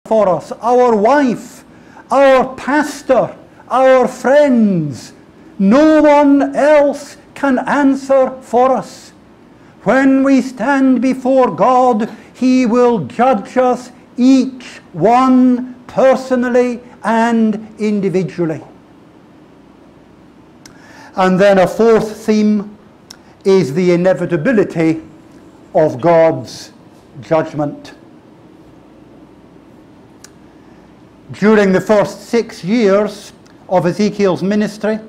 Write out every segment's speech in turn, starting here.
for us, our wife, our pastor, our friends. No one else can answer for us. When we stand before God, He will judge us, each one personally and individually. And then a fourth theme is the inevitability of God's judgment. During the first 6 years of Ezekiel's ministry,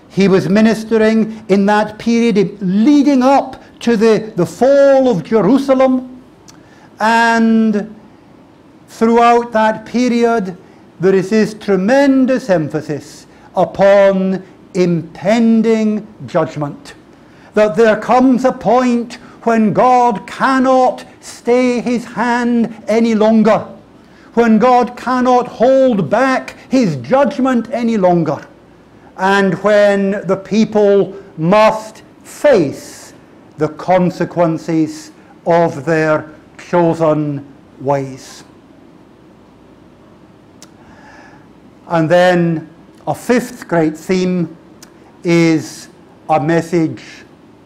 he was ministering in that period leading up to the fall of Jerusalem, and throughout that period there is this tremendous emphasis upon impending judgment. That there comes a point when God cannot stay His hand any longer, when God cannot hold back His judgment any longer, and when the people must face the consequences of their chosen ways. And then a fifth great theme is a message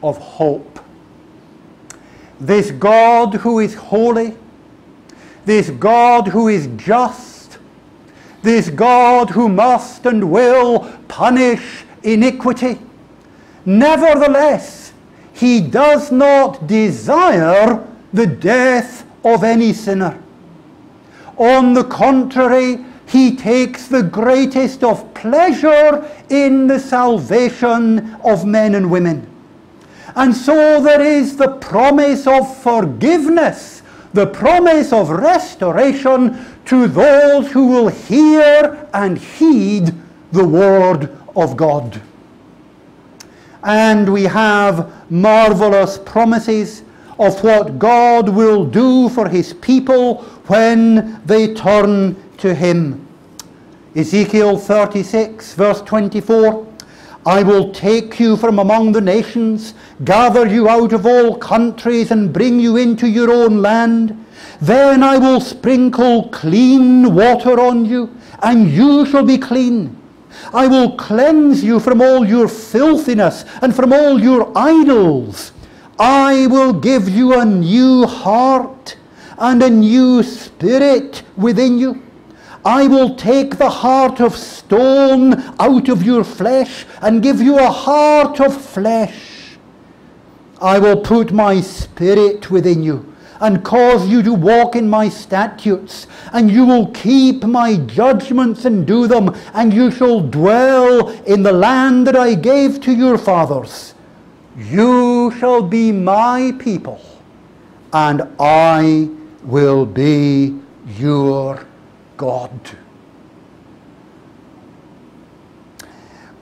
of hope. This God who is holy, this God who is just, this God who must and will punish iniquity, nevertheless, He does not desire the death of any sinner. On the contrary, He takes the greatest of pleasure in the salvation of men and women. And so there is the promise of forgiveness, the promise of restoration to those who will hear and heed the word of God. And we have marvelous promises of what God will do for His people when they turn to Him. Ezekiel 36 verse 24, I will take you from among the nations, gather you out of all countries, and bring you into your own land. Then I will sprinkle clean water on you, and you shall be clean. I will cleanse you from all your filthiness and from all your idols. I will give you a new heart and a new spirit within you. I will take the heart of stone out of your flesh and give you a heart of flesh. I will put my spirit within you and cause you to walk in my statutes, and you will keep my judgments and do them, and you shall dwell in the land that I gave to your fathers. You shall be my people, and I will be your God.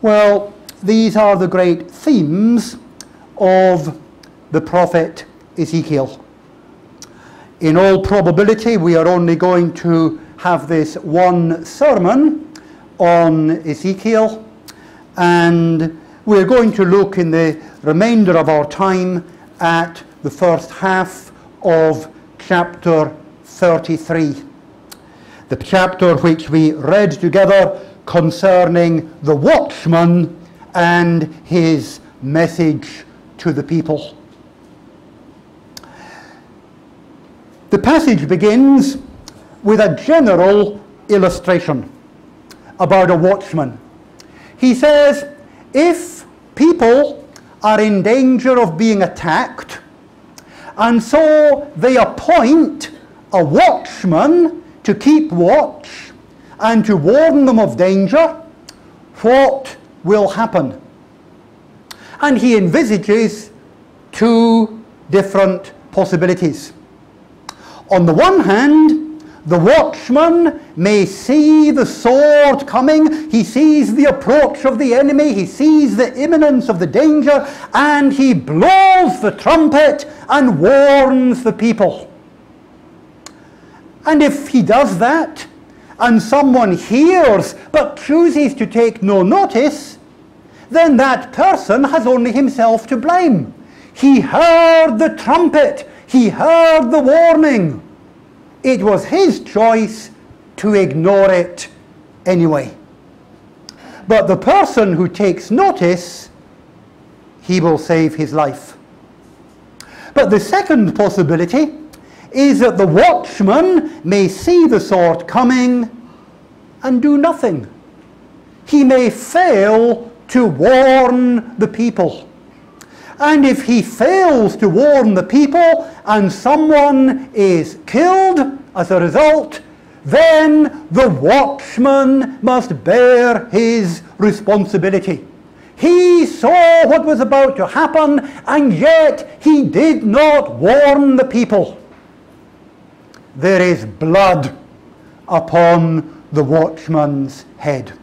Well, these are the great themes of the prophet Ezekiel. In all probability, we are only going to have this one sermon on Ezekiel, and we're going to look in the remainder of our time at the first half of chapter 33. The chapter which we read together concerning the watchman and his message to the people. The passage begins with a general illustration about a watchman. He says, if people are in danger of being attacked, and so they appoint a watchman to keep watch and to warn them of danger, what will happen? And he envisages two different possibilities. On the one hand, the watchman may see the sword coming, he sees the approach of the enemy, he sees the imminence of the danger, and he blows the trumpet and warns the people. And if he does that, and someone hears but chooses to take no notice, then that person has only himself to blame. He heard the trumpet, he heard the warning. It was his choice to ignore it anyway. But the person who takes notice, he will save his life. But the second possibility is that the watchman may see the sword coming and do nothing. He may fail to warn the people. And if he fails to warn the people and someone is killed as a result, then the watchman must bear his responsibility. He saw what was about to happen, and yet he did not warn the people. There is blood upon the watchman's head.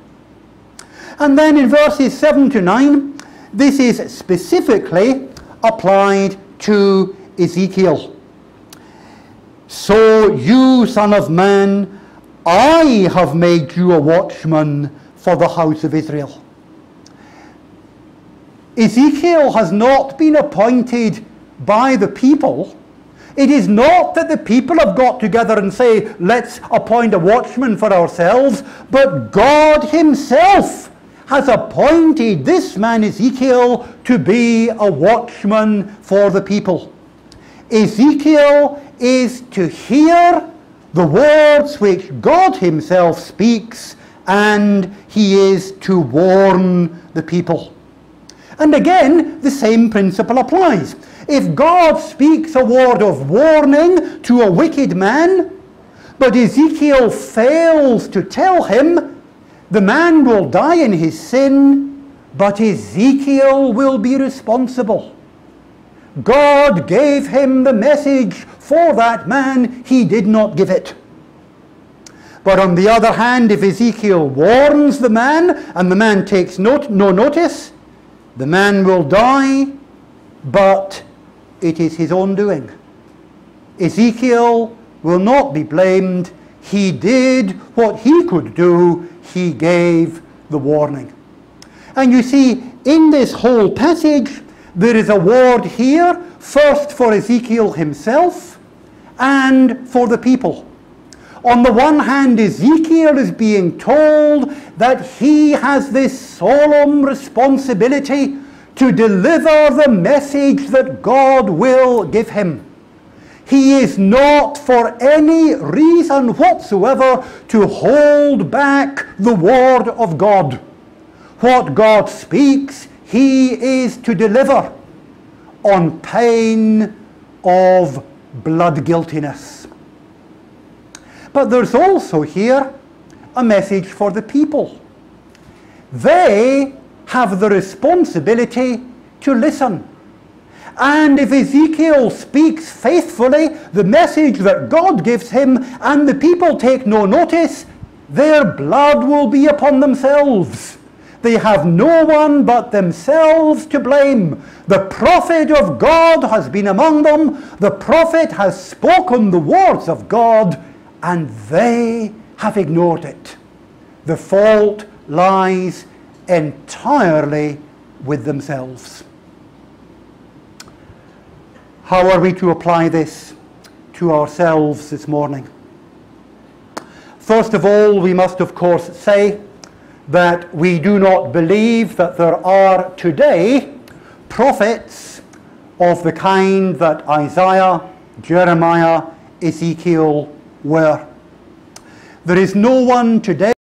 And then in verses 7 to 9, this is specifically applied to Ezekiel. So you, son of man, I have made you a watchman for the house of Israel. Ezekiel has not been appointed by the people. It is not that the people have got together and say, let's appoint a watchman for ourselves, but God himself has appointed this man Ezekiel to be a watchman for the people. Ezekiel is to hear the words which God himself speaks, and he is to warn the people. And again, the same principle applies. If God speaks a word of warning to a wicked man, but Ezekiel fails to tell him, the man will die in his sin, but Ezekiel will be responsible. God gave him the message for that man, he did not give it. But on the other hand, if Ezekiel warns the man and the man takes no notice, the man will die, but it is his own doing. Ezekiel will not be blamed. He did what he could do. He gave the warning. And you see, in this whole passage, there is a word here, first for Ezekiel himself and for the people. On the one hand, Ezekiel is being told that he has this solemn responsibility to deliver the message that God will give him. He is not for any reason whatsoever to hold back the word of God. What God speaks, he is to deliver on pain of blood guiltiness. But there's also here a message for the people. They have the responsibility to listen. And if Ezekiel speaks faithfully the message that God gives him, and the people take no notice, their blood will be upon themselves. They have no one but themselves to blame. The prophet of God has been among them. The prophet has spoken the words of God, and they have ignored it. The fault lies entirely with themselves. How are we to apply this to ourselves this morning? First of all, we must of course say that we do not believe that there are today prophets of the kind that Isaiah, Jeremiah, Ezekiel were. There is no one today